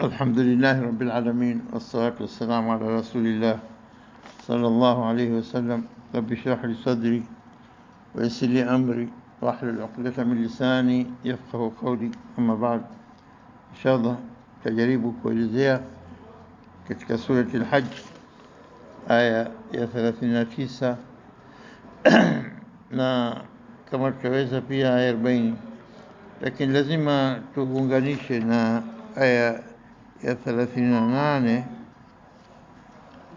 الحمد لله رب العالمين والصلاة والسلام على رسول الله صلى الله عليه وسلم. رب اشرح لي صدري ويسر لي أمري واحلل عقدة من لساني يفقه قولي. أما بعد، إن شاء الله tajaribu kuelezea katika surati al-Hajj aya ya 39 na kama tutaweza pia aya 40, lakini lazima tuunganishe na aya يا 38.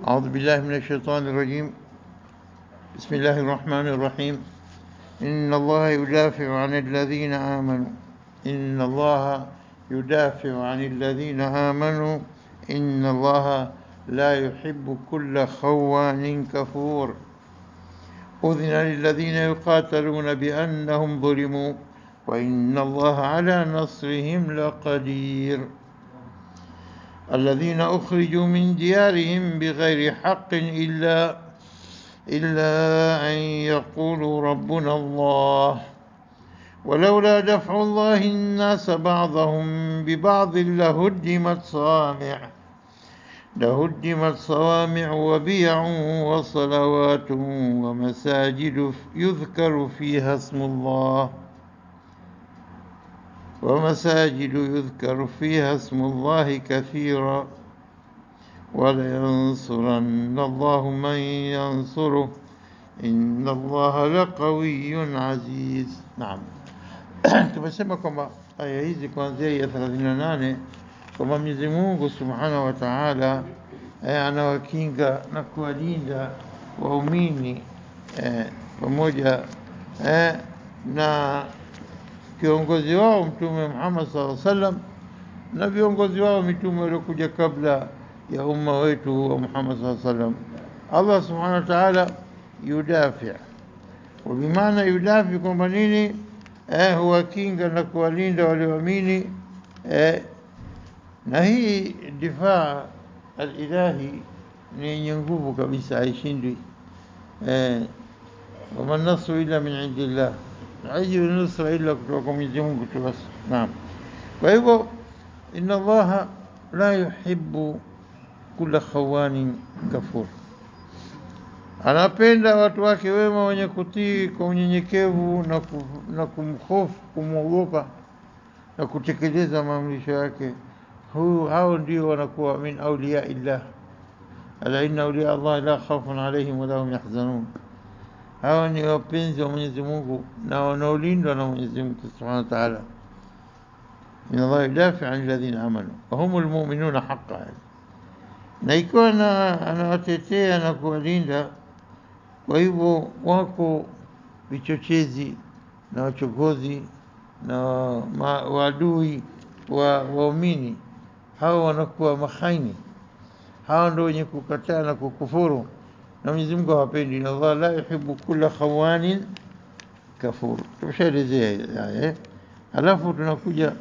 أعوذ بالله من الشيطان الرجيم. بسم الله الرحمن الرحيم. إن الله يدافع عن الذين آمنوا إن الله يدافع عن الذين آمنوا إن الله لا يحب كل خوان كفور. أذن للذين يقاتلون بأنهم ظلموا وإن الله على نصرهم لقدير. الذين أخرجوا من ديارهم بغير حق إلا أن يقولوا ربنا الله ولولا دفع الله الناس بعضهم ببعض لهدمت صوامع وبيع وصلوات ومساجد يذكر فيها اسم الله كثيرا ولينصرن الله من ينصره إن الله لقوي عزيز. نعم. tumesema kwamba aya hizi kuanzia ya 38 kwamba Mwenyezi Mungu Subhanahu wa Ta'ala anawakinga na kuwalinda waumini pamoja na kiongozi wao Mtume Muhammad sallallahu alaihi wasallam na viongozi wao mitume waliokuja kabla ya umma wetu wa Muhammad sallallahu alaihi wasallam. Allah Subhanahu wa Ta'ala yudafi, kwa maana yudafi kwamba nini? Huwakinga na kuwalinda walioamini. Na hii difaa al-ilahi ni yenye nguvu kabisa, haishindwi. Wama nasru illa min indillah, haiji nusra illa kutoka kwa Mwenyezi Mungu tu basi. Naam. Kwa hivyo inna Allaha la yuhibbu kulla khawanin kafur, anapenda watu wake wema wenye kutii kwa unyenyekevu na kumhofu, kumwogopa na kutekeleza maamrisho yake. Hao ndio wanakuwa min awliya illah, ala inna awliya Allah la khawfun alayhim wa la hum yahzanun. Hao ni wapenzi wa Mwenyezi Mungu na wanaolindwa na Mwenyezi Mungu Subhanahu wa Ta'ala. Inna Allah yudafi 'an alladhina amanu wa humul mu'minuna haqqan, na ikiwa anawatetea na kuwalinda. Kwa hivyo wako vichochezi na wachokozi na waadui wa waumini, hao wanakuwa mahaini, hao ndio wenye kukataa na kukufuru, na Mwenyezi Mungu hawapendi. Inna Allah la yuhibbu kulla khawanin kafur. Tumeshaelezea alafu tunakuja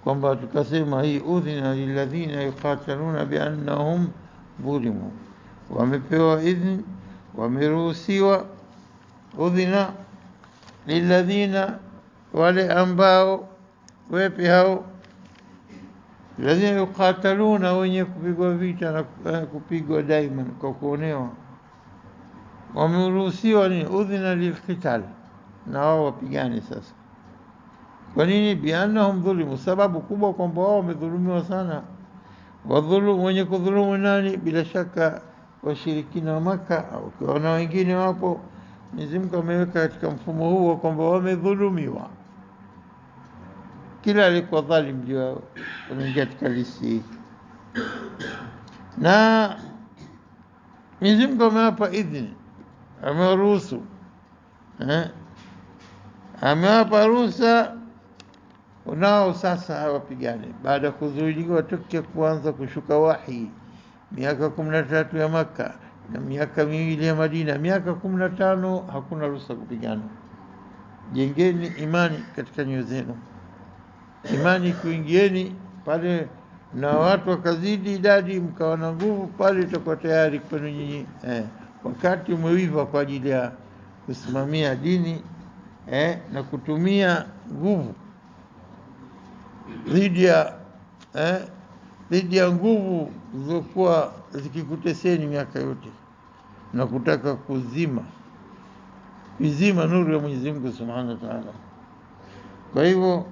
kwamba tukasema hii udhina lilladhina yuqataluna biannahum dhulimu, wamepewa idhn, wameruhusiwa. Udhina lilladhina, wale ambao wepi hao? Alladhina yuqataluna, wenye kupigwa vita na kupigwa daima kwa kuonewa. Wameruhusiwa ni udhina lilqital, na wao wapigane sasa. Kwa nini? Biannahum dhulimu, sababu kubwa kwamba wao wamedhulumiwa sana. Wadhulumu, wenye kudhulumu nani? Bila shaka washirikina wa Maka au na wengine wapo. Mwenyezi Mungu ameweka katika mfumo huo kwamba wamedhulumiwa. Kila alikuwa dhalim ndio anaingia katika listi hii, na Mwenyezi Mungu amewapa idhini, amewaruhusu, amewapa ruhusa nao sasa hawapigane baada ya kuzuiliwa tokea kuanza kushuka wahi miaka 13 ya Maka na miaka 2 ya Madina, miaka 15 hakuna ruhusa kupigana. Jengeni imani katika nyoyo zenu, imani kuingieni pale, na watu wakazidi idadi mkawa na nguvu pale, itakuwa tayari kwenu nyinyi wakati umeiva kwa ajili ya kusimamia dini na kutumia nguvu dhidi ya dhidi ya nguvu zilizokuwa zikikuteseni miaka yote na kutaka kuizima nuru ya Mwenyezi Mungu Subhanahu wa Ta'ala. Kwa hivyo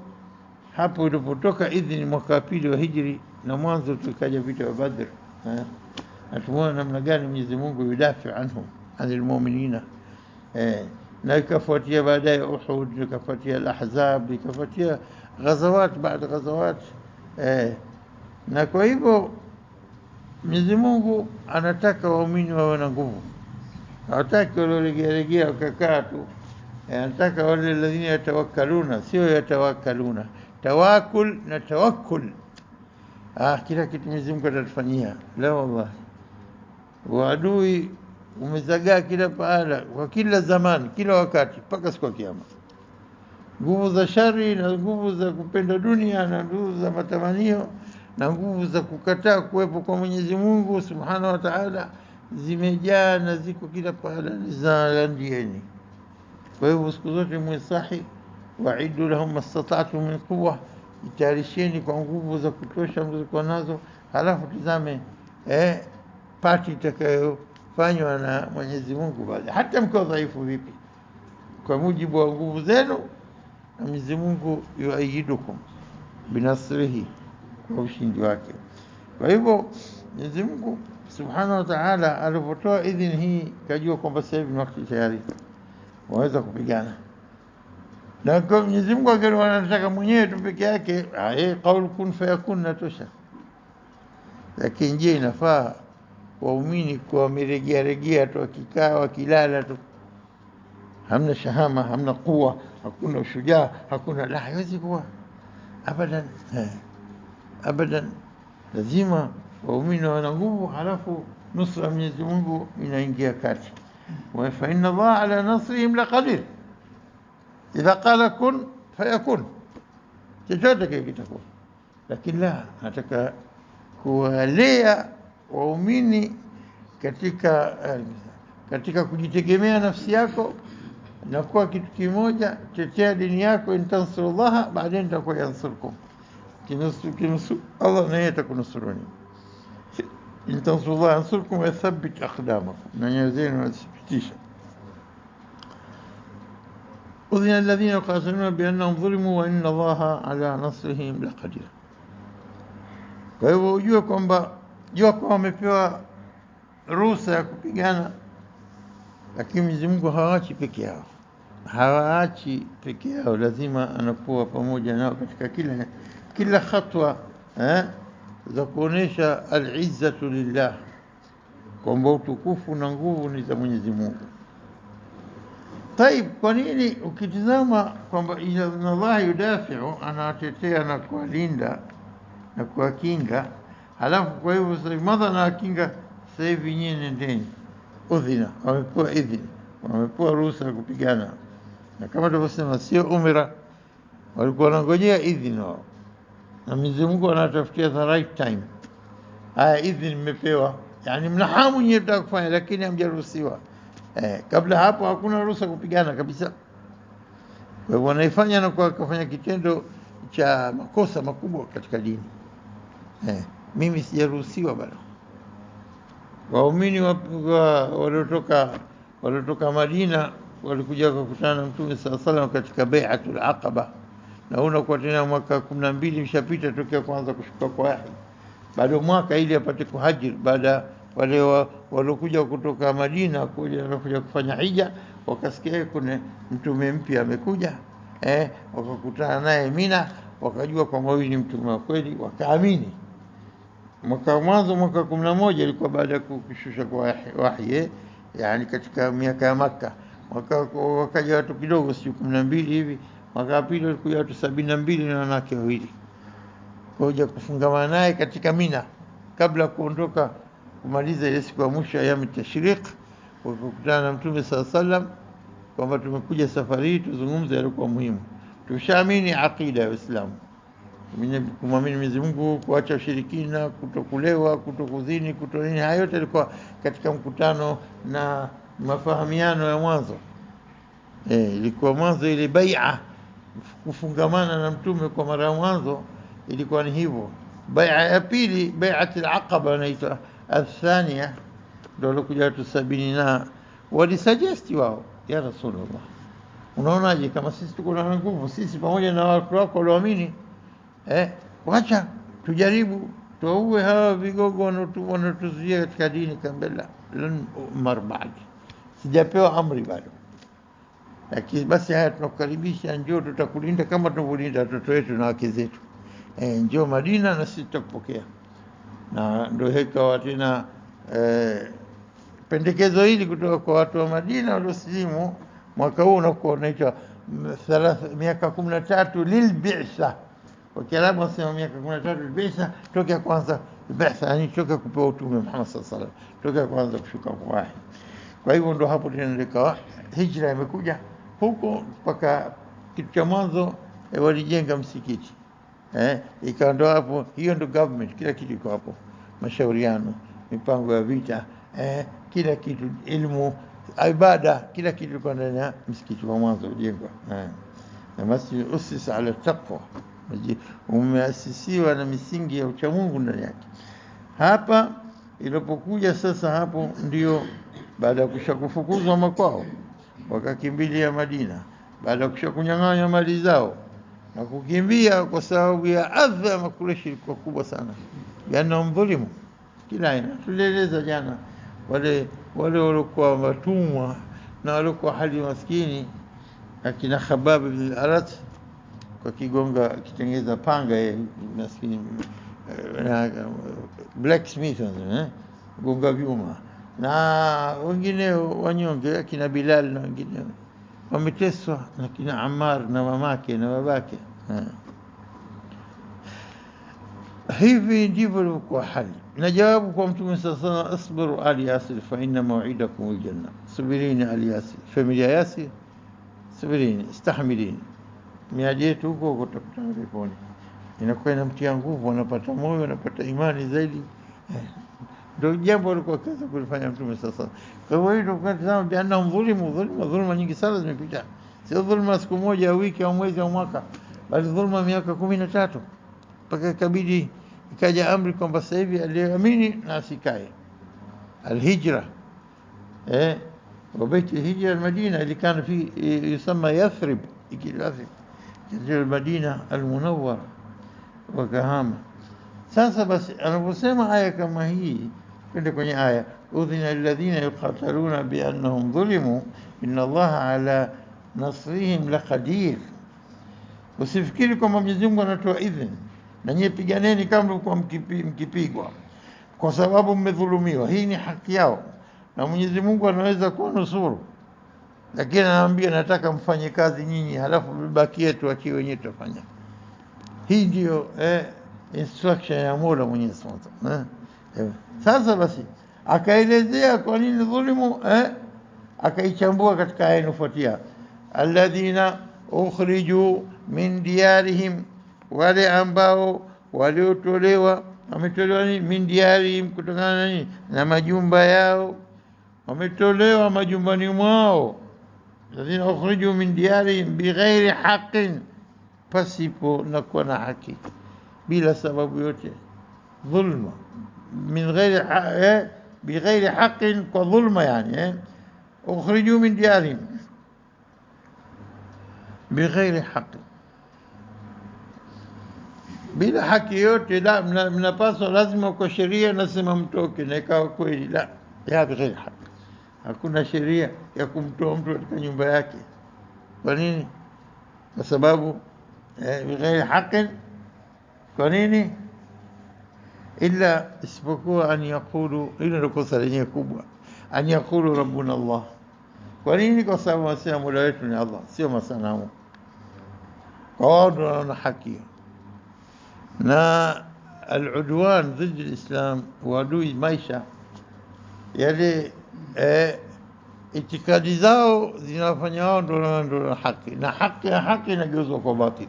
hapo ilipotoka idhini mwaka wa pili wa Hijri, na mwanzo tukaja vita vya Badr, atuona namna gani Mwenyezi Mungu yudafi anhum anil mu'minina, na ikafuatia baadaye Uhud, ikafuatia al-Ahzab, ikafuatia ghazawat baada ghazawat. Na kwa hivyo Mwenyezi Mungu anataka waumini wawe na nguvu, hataki waliolegea wakakaa tu. Anataka wale alladhina yatawakkaluna, sio yatawakkaluna. Tawakkul na tawakkul, kila kitu Mwenyezi Mungu atatufanyia. La wallahi, waadui umezagaa kila pahala, kwa kila zamani, kila wakati, mpaka siku ya Kiyama. Nguvu za shari na nguvu za kupenda dunia na nguvu za matamanio na nguvu za kukataa kuwepo kwa Mwenyezi Mungu Subhanahu wa Ta'ala zimejaa na ziko kila pahala, za ndieni. Kwa hivyo siku zote mwesahi, wa'idu lahum mastata'tum min quwwa, itayarisheni kwa nguvu za kutosha mlizokuwa nazo. Halafu tizame pati itakayofanywa na Mwenyezi Mungu baada, hata mkiwa dhaifu vipi, kwa mujibu wa nguvu zenu, na Mwenyezi Mungu yuayidukum binasrihi, kwa ushindi wake. Kwa hivyo Mwenyezi Mungu Subhanahu wa Ta'ala alipotoa idhini hii, kajua kwamba sasa hivi ni wakati tayari waweza kupigana. Na kwa Mwenyezi Mungu angekuwa anataka mwenyewe tu peke yake, qaul kun fayakun natosha. Lakini je, inafaa waumini kwa wameregea tu, wakikaa wakilala tu, hamna shahama, hamna kuwa, hakuna ushujaa, hakuna la, haiwezi kuwa abadan. Abadan, lazima waumini wana nguvu, halafu nusra Mwenyezi Mungu inaingia kati. Wa fa inna Allah ala nasrihim laqadir, idha qala kun fayakun, chochote kile kitakuwa. Lakini la, nataka kuwalea waumini katika kujitegemea nafsi yako na kuwa kitu kimoja, tetea dini yako. In tansurullaha baadaye nitakuwa yansurkum, kinusuru Allah na yeye atakunusuruni. In tansurullaha yansurkum wa yathabbit aqdamakum, na nyoyo zenu wathibitisha. udhina alladhina yuqatiluna bi annahum dhulimu wa inna Allaha ala nasrihim laqadir. Kwa hivyo ujue kwamba wamepewa ruhusa ya kupigana, lakini Mwenyezi Mungu hawaachi peke yao, lazima anakuwa pamoja nao katika kila hatua za kuonesha al-izzatu lillah, kwamba utukufu na nguvu ni za Mwenyezi Mungu. Taib, kwa nini ukitizama kwamba inna Allah yudafi'u, anatetea na kuwalinda na kuwakinga, halafu kwa hivyo sasa madha na kinga, sasa hivi nyinyi nendeni, udhina, wamepewa idhini, wamepewa ruhusa ya kupigana. Na kama tulivyosema, sio umira, walikuwa wanangojea idhini wao, na Mwenyezi Mungu anatafutia the right time. Idhini mmepewa, yani mnahamu nyinyi mtaka kufanya, lakini hamjaruhusiwa. Kabla hapo hakuna ruhusa kupigana kabisa. Kwa hivyo wanaifanya na kufanya kitendo cha makosa makubwa katika dini. Mimi sijaruhusiwa bado. Waumini waliotoka Madina walikuja kukutana na Mtume sallallahu alaihi wasallam katika bai'atul Aqaba, na unakuwa tena mwaka 12 mshapita tokea kwanza kushuka kwa wahi, bado mwaka ili apate kuhajir. Baada wale waliokuja kutoka Madina kuja kufanya hija, wakasikia kuna mtume mpya amekuja, wakakutana naye Mina, wakajua kwamba huyu ni mtume wa kweli, wakaamini. Mwaka mwanzo, mwaka 11 ilikuwa baada ya kushusha kwa wahi, yani katika miaka ya Makka. Wakaja watu kidogo, sio 12 hivi. Mwaka pili walikuja watu 72 na wanawake wawili, kuja kufungamana naye katika Mina kabla kuondoka kumaliza ile siku ya mwisho ya tashriq. Wakakutana na Mtume sallallahu alaihi wasallam kwamba tumekuja safari hii tuzungumze yalikuwa muhimu. Tushaamini aqida ya Uislamu, kumwamini Mwenyezi Mungu, kuacha ushirikina, kutokulewa, kutokuzini, kutonini. Hayo yote yalikuwa katika mkutano na mafahamiano ya mwanzo. Ilikuwa mwanzo ile bai'a, kufungamana na Mtume kwa mara ya mwanzo ilikuwa ni hivyo. bai'a ya pili bai'at al-aqaba inaitwa athania, ndio walikuja watu 70 na walisuggest wao, ya Rasulullah, unaonaje kama sisi tuko na nguvu, sisi pamoja na watu wako walioamini, wacha tujaribu tuwaue hawa vigogo wanatuzuia katika dini. Kambela lan umar baadi, sijapewa amri bado, lakini basi haya tunakukaribisha, njoo tutakulinda kama tunavyolinda watoto wetu na wake zetu, njoo Madina na sisi tutakupokea. Na ndio hekawa tena pendekezo hili kutoka kwa watu wa Madina waliosilimu mwaka huu unakuwa unaitwa miaka 13 lilbi'sa. Kwa Kiarabu wasema miaka 13 lilbi'sa, toka kwanza bi'sa, yani toka kupewa utume Muhammad sallallahu alaihi wasallam, toka kwanza kushuka kwa wahi. Kwa hivyo ndo hapo tunaelekea hijra imekuja huko, mpaka kitu cha mwanzo walijenga msikiti, ikawa ndo hapo, hiyo ndo government, kila kitu iko hapo, mashauriano, mipango ya vita, kila kitu, ilmu, ibada, kila kitu kwa ndani ya msikiti wa mwanzo ujengwa. Na masjid usisa ala taqwa, umeasisiwa na misingi ya uchamungu ndani yake. Hapa ilipokuja sasa, hapo ndio baada ya kushakufukuzwa makwao wakakimbilia Madina, baada ya kushakunyang'anya mali zao na kukimbia kwa sababu ya adha ya Makureshi ilikuwa kubwa sana, yana mdhulumu kila aina. Tulieleza jana wale walikuwa watumwa na walikuwa hali maskini, akina Khabab ibn al-Arat kwa kigonga kitengeza panga maskini, blacksmith gonga vyuma, na wengine wanyonge akina Bilal na wengine wameteswa, na kina Ammar na mamake na babake. Hivi ndivyo ilikuwa hali. Na jawabu kwa Mtume sasa, asbiru ali Yasir fa inna maw'idakum aljanna, subirini ali Yasir, familia Yasir, subirini, istahmilini, miadi yetu huko tutakutana peponi. Inakuwa inamtia nguvu, anapata moyo, anapata imani zaidi. Ndio jambo alikuwa kaza kulifanya Mtume sasa. Kwa hiyo ndio tunatazama biana dhulma nyingi sana zimepita, sio dhulma siku moja, wiki au mwezi au mwaka, bali dhulma miaka 13, mpaka ikabidi ikaja amri kwamba sasa hivi aliyeamini na asikae. Alhijra وبيت الهجرة المدينة اللي كان في يسمى يثرب، المدينة المنورة وكهامة. Sasa basi anaposema aya kama hii, twende kwenye aya, udhina alladhina yuqataluna bi annahum dhulimu inna Allaha ala nasrihim laqadir. Usifikiri kwamba Mwenyezi Mungu anatoa idhini na nyie piganeni kama mlikuwa mkipigwa, kwa sababu mmedhulumiwa. Hii ni haki yao na Mwenyezi Mungu anaweza kuwanusuru, lakini anawaambia nataka mfanye kazi nyinyi, halafu bakie tuachie wenyewe tutafanya. Hii ndio instruction ya Mola Mwenyezi Mungu. Sasa basi akaelezea kwa nini dhulimu, akaichambua katika aya inayofuatia, alladhina ukhriju min diyarihim, wale ambao waliotolewa, wametolewa ni min diyarihim, kutokana na nini? Na majumba yao, wametolewa majumbani mwao. Alladhina ukhriju min diyarihim bighairi haqqin, pasipo na kuwa na haki, bila sababu yote, dhulma, min ghairi bighairi haqqin, kwa dhulma yani, ukhriju min diyarihim bighairi haqqin, bila haki yote. La, mnapaswa lazima kwa sheria nasema mtoke, na ikawa kweli la ya bighairi haqq, hakuna sheria ya kumtoa mtu katika nyumba yake. Kwa nini? Kwa sababu bighairi haqqin. Kwa nini? Illa isipokuwa an yaqulu, ila ndio kosa lenyewe kubwa, an yaqulu rabbuna Allah. Kwa nini? Kwa sababu wasema Mola wetu ni Allah, sio masanamu. Kwa wao ndio wana haki. Na al-udwan dhidi al-Islam, uadui maisha yale, itikadi zao zinafanya wao ndio haki, na haki inageuzwa kwa batil.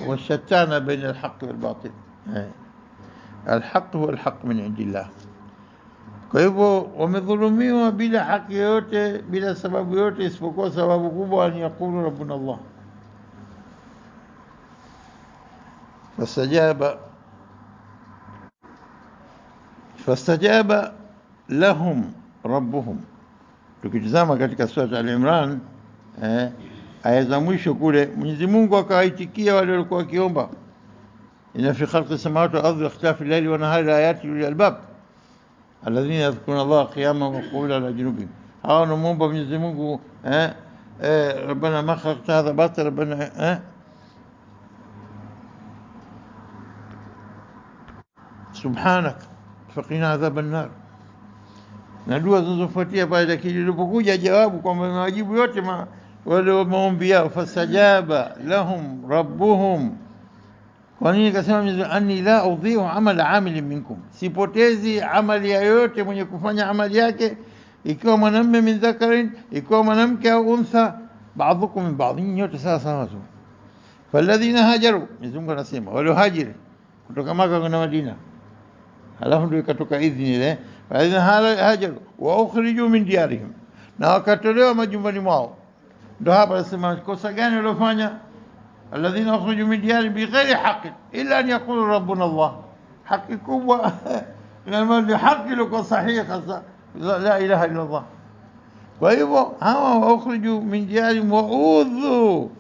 والشتان بين الحق والباطل. الحق هو الحق من عند الله. Kwa hivyo wamedhulumiwa bila haki yote, bila sababu yote, isipokuwa sababu kubwa, ni yakulu rabbuna Allah. fastajaba lahum rabbuhum. Tukitazama katika sura Al-Imran aya za mwisho kule, Mwenyezi Mungu akawaitikia wale walikuwa wakiomba, inna fi khalqi samawati wal ardi wa ikhtilafi al-layli wan nahari ayatin lil albab alladhina yadhkuruna Allaha qiyaman wa qu'udan ala junubihim. Hao wanamuomba Mwenyezi Mungu rabbana ma khalaqta hadha batila rabbana subhanak faqina adhaban nar. Na dua zilizofuatia baada ya kilipokuja jawabu kwamba majibu yote wale maombi yao, fastajaba lahum rabbuhum. Kwa nini kasema Mwenyezi anni la udhi'u amala amilin minkum, sipotezi amali ya yote mwenye kufanya amali yake, ikiwa mwanamume min dhakarin, ikiwa mwanamke au untha, ba'dhukum min ba'dhin, yote sawa sawa tu. Falladhina hajaru, Mwenyezi Mungu anasema wale hajiri kutoka Maka kwenda Madina, halafu ndio ikatoka idhini ile, falladhina hajaru wa ukhriju min diyarihim, na wakatolewa majumbani mwao. Ndio hapa anasema kosa gani waliofanya? Alladhina ukhriju min diyarihim bighairi haqqin illa an yaqulu rabbuna Allah. Haki kubwa na haki liko sahihi hasa la ilaha illa Allah. Kwa hivyo hawa wa ukhriju min diyarihim wa udhu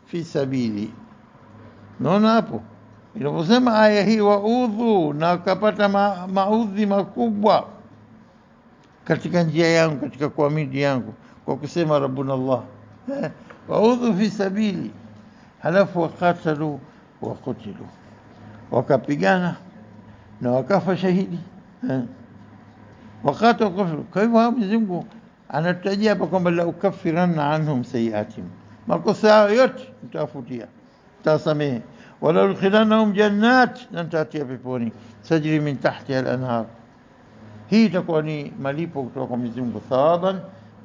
fi sabili. Naona hapo inaposema aya hii wa udhu, na wakapata maudhi makubwa katika njia yangu, katika kuamini yangu, kwa kusema rabbuna Allah, waudhu fi sabili, halafu wakatalu wa kutilu, wakapigana na wakafa shahidi, wakati wakafa. Kwa hivyo Mwenyezi Mungu anatajia hapa kwamba la ukaffiranna anhum sayiatihim, makosa yao yote nitawafutia, nitawasamehe, wala udkhilannahum jannat, na nitawatia peponi tajri min tahtiha al-anhar. Hii itakuwa ni malipo kutoka kwa Mwenyezi Mungu, thawaban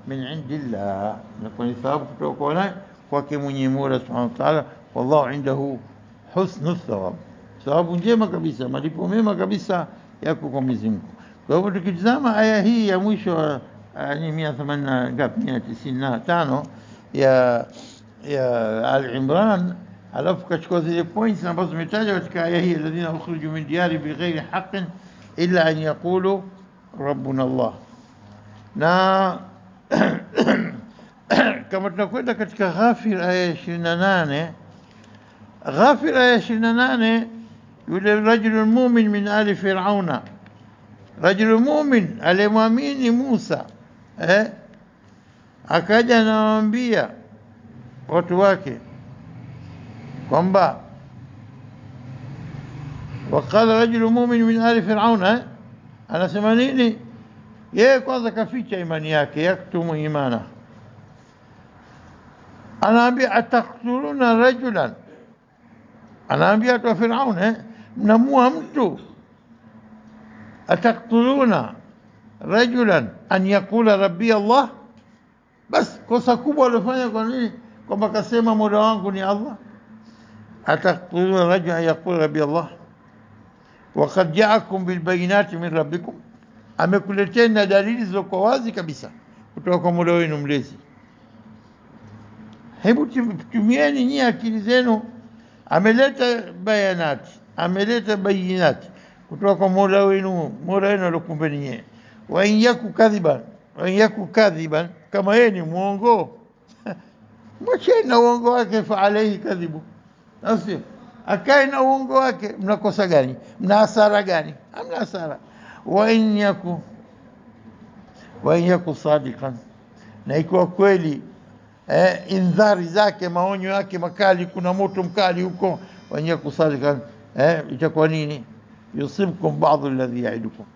min indillah, na kwa thawabu kutoka kwa nani? Kwake Mwenyezi Mungu Subhanahu wa Ta'ala. Wallahu indahu husnu thawab, thawabu njema kabisa, malipo mema kabisa yako kwa Mwenyezi Mungu. Kwa hivyo tukitazama aya hii ya mwisho ni 195 ya Al-Imran, alafu kachukua zile points ambazo zimetajwa katika aya hii, alladhina ukhriju min diyari bighairi haqqin illa an yaqulu rabbuna Allah. Na kama tunakwenda katika Ghafir aya 28, Ghafir aya 28, yule rajulun mu'min min ali fir'auna, rajulun mu'min alimwamini Musa, akaja anawaambia watu wake kwamba waqala rajulun mu'min min ali fir'auna, anasema nini? Yeye kwanza kaficha imani yake, yaktumu imana. Anaambia ataktuluna rajulan, anaambia watu wa Firaun, mnamua mtu, ataktuluna rajulan an yaqula rabbi Allah. Bas kosa kubwa alifanya. Kwa nini? Kwamba kasema mola wangu ni Allah. Ataktuluna rajulan an yaqula rabbi Allah waqad ja'akum bil bayinati min rabbikum, amekuleteni dalili zilizo wazi kabisa kutoka kwa mola wenu mlezi. Hebu tumieni nyinyi akili zenu. Ameleta bayanati, ameleta bayinati kutoka kwa mola wenu alokumbeni nyinyi. Wa in yaku kadhiban, kama yeye ni muongo, mwacheni na uongo wake, fa alayhi kadhibu. Nasi akae na uongo wake, mnakosa gani? Mna hasara gani? Hamna hasara. Wa in yaku sadiqan, na ikiwa kweli indhari zake, maonyo yake makali, kuna moto mkali huko, wa in yaku sadiqan, itakuwa nini? Yusibkum ba'dhu alladhi ya'idukum,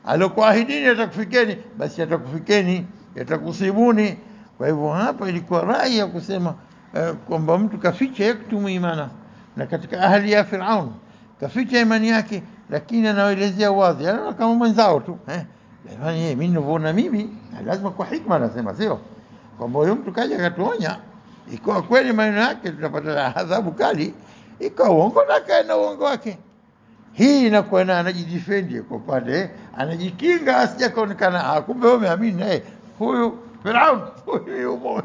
alokuahidini atakufikeni, basi atakufikeni, yatakusibuni. Kwa hivyo hapa ilikuwa rai ya kusema kwamba mtu kaficha yaktumu imana, na katika ahli ya Firaun kaficha imani yake, lakini anaelezea wazi, kama mwenzao tu. Jamani, mimi ninavyoona mimi, lazima kwa hikma anasema, sio kwamba huyo mtu kaja akatuonya, ikawa kweli maneno yake tutapata adhabu kali, ikawa uongo na kae na uongo wake. Hii inakuwa anajidefend kwa pale, anajikinga asije kaonekana kumbe wewe umeamini naye huyu Firaun huyu.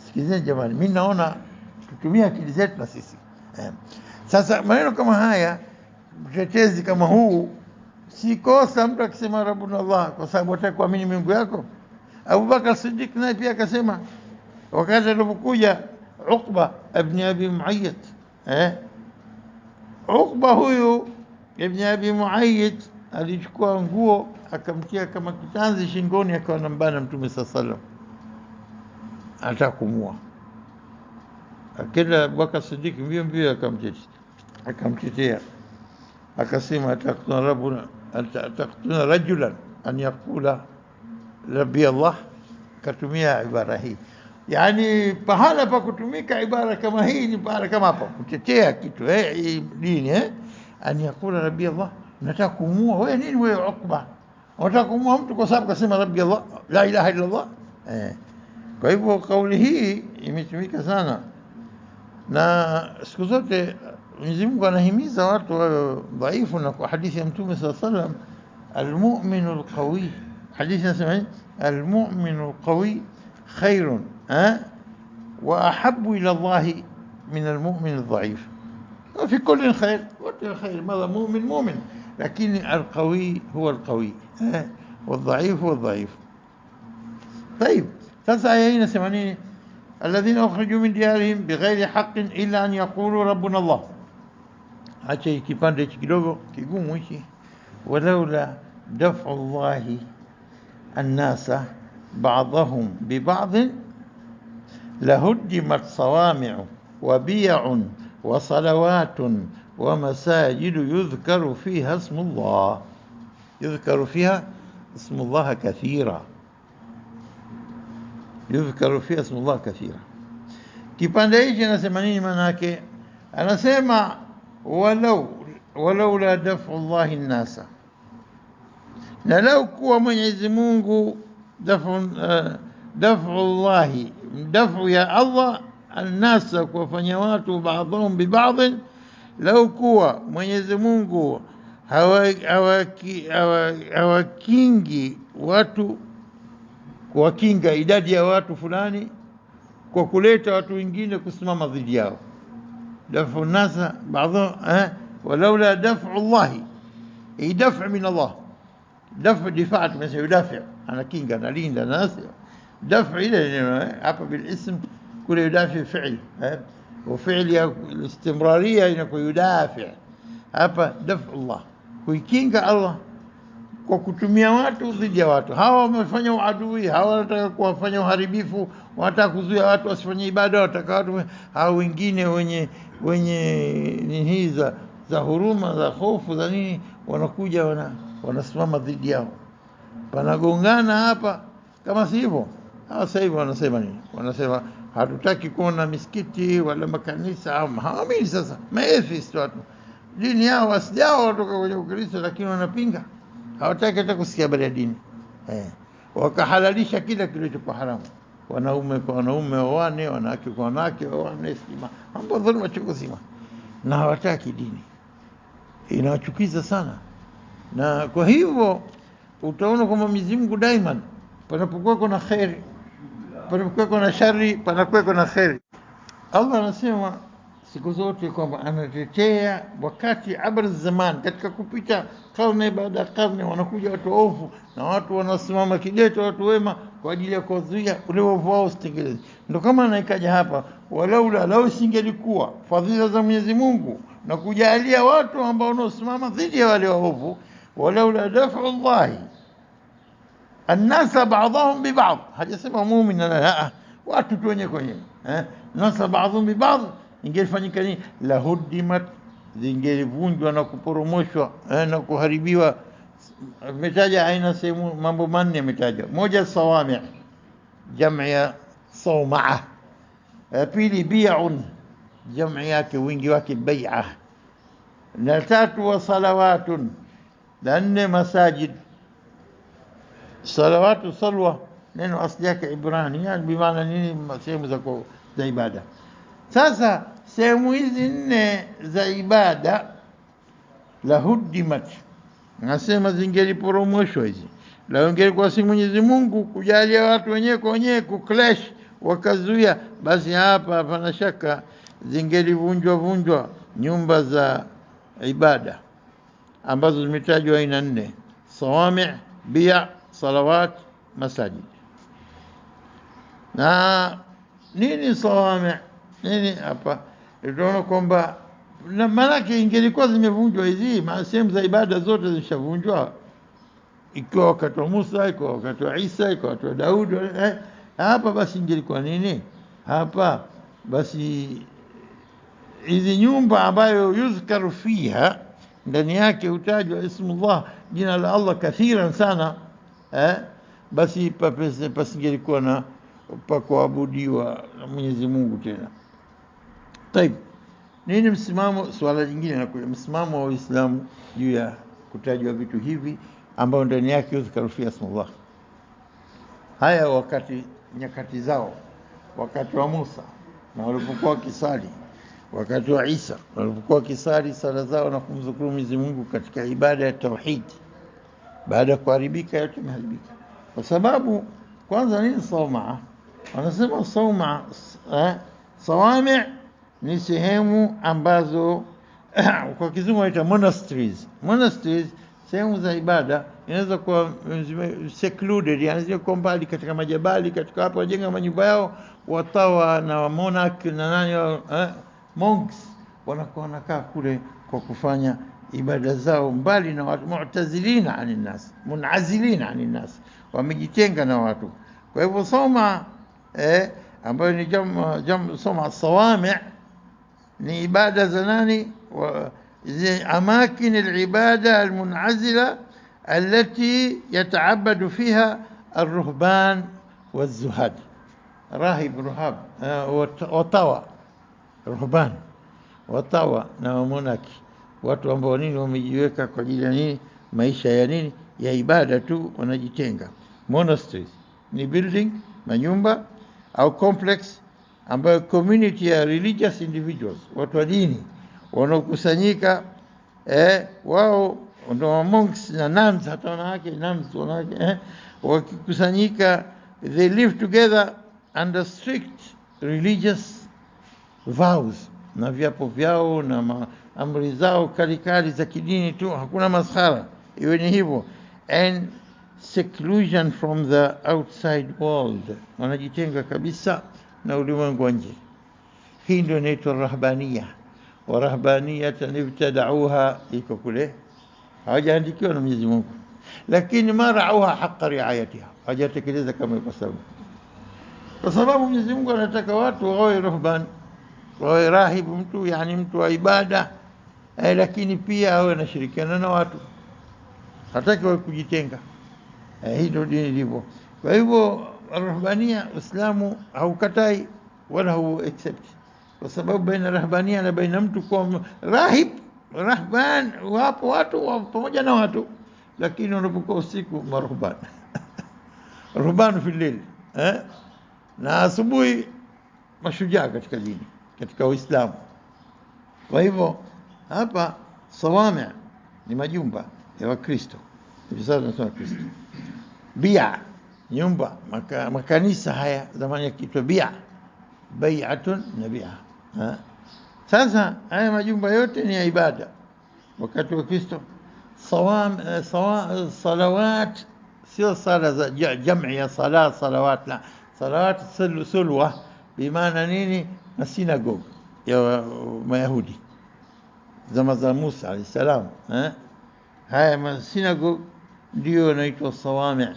Sikizeni jamani, mimi naona tutumie akili zetu na sisi. Sasa maneno kama haya, mtetezi kama huu, si kosa mtu akisema Rabbuna Allah kwa sababu hataki kuamini Mungu yako. Abu Bakar Siddiq naye pia akasema wakati alipokuja Uqba ibn Abi Muayyid, Uqba huyu ibn Abi Muayyid alichukua nguo akamtia kama kitanzi shingoni, akawa anambana Mtume sallallahu alaihi wasallam, atakumua. Akenda Abu Bakar Siddiq mbio akamtetea, akasema ataktuna rajulan an yaqula rabbi Allah. Katumia ibara hii, yani pahala pa kutumika ibara kama hii ni pahala kama hapa kutetea kitu dini, an yaqula rabbi Allah. Unataka kumua wewe nini wewe Uqba? Unataka kumua mtu kwa sababu kasema rabbi Allah, la ilaha illa Allah. Kwa hivyo kauli hii imetumika sana, na siku zote Mwenyezi Mungu anahimiza watu wawe dhaifu, na kwa hadithi ya Mtume sallallahu alaihi wasallam, almu'minu alqawi, hadithi inasema almu'minu alqawi khairun wa ahabbu ila Allah min almu'min aldhaif. في كل خير خير، ماذا مؤمن، لكن القوي هو القوي والضعيف هو الضعيف. طيب sasa aya hii inasema nini? Alladhina ukhriju min diyarihim bighairi haqqin illa an yaqulu rabbuna Allah. Acha kipande kidogo kigumu hiki. Walaula daf'u Allahi an-nasa ba'dahum bi ba'd lahuddimat sawami'u wa biya'un وصلوات ومساجد يذكر فيها اسم الله، يذكر فيها اسم الله كثيرا، يذكر فيها اسم الله كثيرا. Kipande hichi anasema nini maana yake? Anasema walaula daf'u Allahi an-nasa, na lau kuwa Mwenyezi Mungu daf'u Allahi, daf'u ya Allah الناس kuwafanya watu baadhum bi baadh, lau kuwa Mwenyezi Mungu hawakingi watu, kuwakinga idadi ya watu fulani kwa kuleta watu wengine kusimama dhidi yao. Dafu nasa baadhum walaula daf'u Allah, dafu min Allah, dafu difaa, tumesema yudafi, anakinga, analinda nasi. Dafu ile hapa bil ism كل يدافع فعل، وفعل الاستمرارية يكون يدافع. hapa دفع الله kuikinga Allah kwa kutumia watu dhidi ya watu. Hawa wamefanya uadui, hawa wanataka kuwafanya uharibifu, wanataka kuzuia watu wasifanye ibada, wanataka watu hao wengine wenye nini za huruma, za hofu, za nini, wanakuja wanasimama dhidi yao, panagongana hapa. Kama si hivyo, sasa hivi wanasema nini? Wanasema hatutaki kuona misikiti wala makanisa. Hawaamini sasa, maatheist watu, dini yao wasijao watoka kwenye Ukristo, lakini wanapinga, hawataki hata kusikia habari ya dini. Wakahalalisha kila kilichokuwa haramu, wanaume kwa wanaume waone, wanawake kwa wanawake waone, sima mambo dhulma chungu zima, na hawataki dini. Inawachukiza sana, na kwa hivyo utaona kwamba Mwenyezi Mungu daima panapokuwa kuna khairi, panapokuwa kuna shari, panakuwa kuna khairi. Allah anasema siku zote kwamba anatetea wakati abr zaman, katika kupita karne baada ya karne, wanakuja watu ovu na watu wanasimama kidete, watu wema, kwa ajili ya kuzuia ule ovu wao usitekeleze. Ndio kama anaikaja hapa, walaula, lau singelikuwa fadhila za Mwenyezi Mungu na kujalia watu ambao wanasimama dhidi ya wale waovu, walaula daf'u Allahi الناس بعضهم ببعض، hajasema muumini la watu tu wenyewe kwenyewe, nasa baadhum bibadh, ingelifanyika nini? Lahuddimat, zingelivunjwa na kuporomoshwa na kuharibiwa. Metaja aina sehemu, mambo manne metaja. Moja, sawami', jam'i ya sawma'a. Pili, bi'un, jam'i yake wingi wake bai'a. Na tatu, wa salawatun. Na nne, masajid. Salawatu, salwa, neno asli yake Ibrani, yani bimaana nini? Sehemu za ibada. Sasa sehemu hizi nne za ibada, lahuddimat, nasema zingeliporomoshwa hizi, la ingelikuwa si Mwenyezi Mungu kujalia watu wenyewe kwa wenyewe kuclash, wakazuia, basi hapa hapana shaka zingelivunjwa nyumba za ibada ambazo zimetajwa aina 4: sawami', bi'a, salawat, masajid. Na nini sawami'? Nini hapa? Tunaona kwamba na maana ingelikuwa zimevunjwa hizi sehemu za ibada zote zishavunjwa, ikiwa wakati wa Musa, ikiwa wakati wa Isa, ikiwa wakati wa Daudi, hapa basi ingelikuwa nini hapa? Basi hizi nyumba ambayo yuzkaru fiha, ndani yake hutajwa ismullah, jina la Allah kathiran sana, basi pasingelikuwa na pa kuabudiwa na Mwenyezi Mungu tena. Taib, nini msimamo? Swala jingine na kule msimamo wa Uislamu juu ya kutajwa vitu hivi ambao ndani yake yuzkaru fiha ismullah. Haya wakati nyakati zao, wakati wa Musa na walipokuwa kisali, wakati wa Isa walipokuwa kisali sala zao na kumzukuru Mwenyezi Mungu katika ibada ya tauhid, baada ya kuharibika yote imeharibika. Kwa sababu kwanza nini sawma? Wanasema sawma, sawami' ni sehemu ambazo kwa kizungu wanaita monasteries. Monasteries, sehemu za ibada, inaweza kuwa secluded, yani kwa mbali katika majabali, katika hapo wajenga manyumba yao, watawa na monarch na nani, monks wanakuwa wanakaa kule kwa kufanya ibada zao mbali na watu, mu'tazilina anin nas, munazilina anin nas, wamejitenga na watu. Kwa hivyo soma ambayo ni soma sawami' ni ibada za nani? أماكن العبادة المنعزلة التي يتعبد فيها الرهبان والزهاد. راهب رهاب وطوى رهبان وطوى na monaki, watu ambao nini wamejiweka kwa ajili ya nini? Maisha ya nini? Ya ibada tu, wanajitenga. Monasteries ni building, manyumba au complex ambayo community ya religious individuals, watu wa dini wanaokusanyika, wao ndio monks na nuns, hata wanawake nuns, wanawake wakikusanyika, they live together under strict religious vows, na viapo vyao na amri zao kali za kidini tu, hakuna maskhara, iwe ni hivyo, and seclusion from the outside world, wanajitenga kabisa na ulimwengu wa nje. Hii ndio inaitwa rahbaniya. Warahbaniyatan ibtada'uha, iko kule hawajaandikiwa na Mwenyezi Mungu, lakini ma ra'uha haqqa ri'ayatiha, hawajatekeleza kama ipasavyo, kwa sababu Mwenyezi Mungu anataka watu wawe rahban, wawe rahibu, mtu yani mtu wa ibada, lakini pia awe anashirikiana na watu, hataki wawe kujitenga. Hii ndio dini ilivyo. Kwa hivyo rahbania Uislamu haukatai wala hu accept, kwa sababu baina rahbania na baina mtu kwa rahban, wapo watu pamoja na watu, lakini wanapokuwa usiku marahban ruhban fi layl, na asubuhi mashujaa katika dini, katika Uislamu. Kwa hivyo hapa sawami' ni majumba ya Wakristo, hivi sasa tunasema Kristo. Bi'a, nyumba, makanisa haya zamani yakiitwa bi'a, bai'atun na bi'a. Sasa haya majumba yote ni ya ibada wakati wa Kristo. Salawat sio sala za jamii ya salawat, la salawat sulwa, bimaana nini? Na synagogue ya Mayahudi zama za Musa alayhi salam, haya synagogue ndio inaitwa sawami'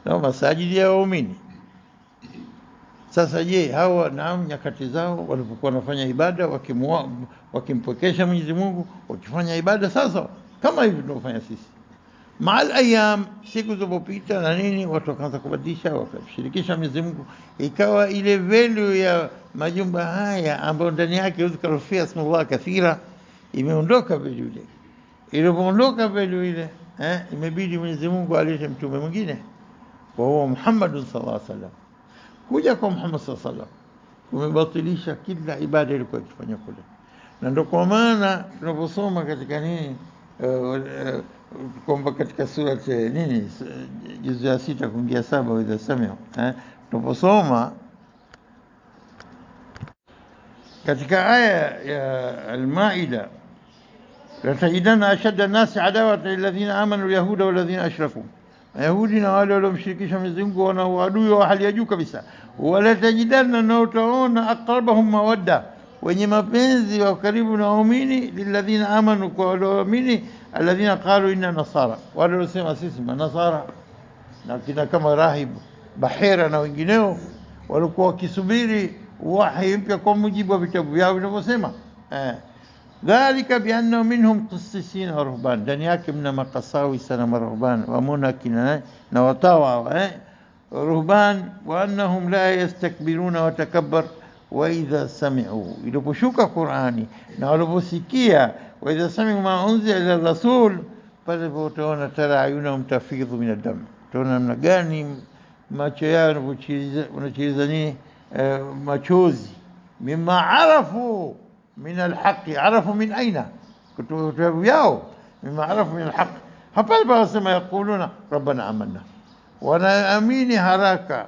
na masajidi ya waumini. Sasa je, hawa naam, nyakati zao walipokuwa wanafanya ibada, wakimpokesha Mwenyezi Mungu, wakifanya ibada sasa kama hivi tunafanya sisi. Maal ayam, siku zilizopita na nini, watu wakaanza kubadilisha, wakashirikisha Mwenyezi Mungu, ikawa ile value ya majumba haya ambayo ndani yake yuzkaru fiha ismullah kathira imeondoka value ile. Ilipoondoka value ile, imebidi Mwenyezi Mungu alete mtume mwingine, wa huwa Muhammad sallallahu alaihi wasallam. Kuja kwa Muhammad sallallahu alaihi wasallam kumebatilisha kila ibada ilikuwa ikifanywa kule. Na ndio kwa maana tunaposoma katika nini, kwamba katika sura nini, juzu ya 6 kuingia 7, wa sami'u, tunaposoma katika aya ya Al-Maida, latajidanna ashadda an-nasi adawatan lilladhina amanu al-yahuda walladhina ashraku, Yahudi na wale waliomshirikisha Mwenyezi Mungu wana uadui wa hali ya juu kabisa. Walatajidanna, na utaona aqrabahum mawadda, wenye mapenzi wa karibu na waumini, lilladhina amanu, kwa wale waamini, alladhina qalu inna nasara, wale waliosema sisi manasara, na kina kama Rahib Bahira na wengineo walikuwa wakisubiri wahi mpya kwa mujibu wa vitabu vyao vinavyosema. Dhalika bianna minhum qissisin wa ruhban, ndani yake mna makasawisa na maruhban, wamuna kina na watawa ruhban, wa annahum la yastakbiruna wa takabbar, wa idha sami'u, iliposhuka Qur'ani na waliposikia, wa idha sami'u ma unzila ila rasul, pale utaona tara ayunahum tafidhu min ad-dam, utaona namna gani macho yao yanacheza nini, machozi, mimma arafu min alhaqi, arafu min aina, kutoka vyao, mimma arafu min alhaq. Hapa wanasema yaquluna rabbana amanna, wanaamini haraka,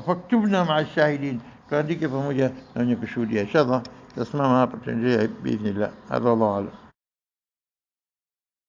faktubna maa shahidin, tuandike pamoja na wenye kushuhudia. Inshallah tasimama hapa, tuendelea biidhnillah. Hadha wallahu a'lam.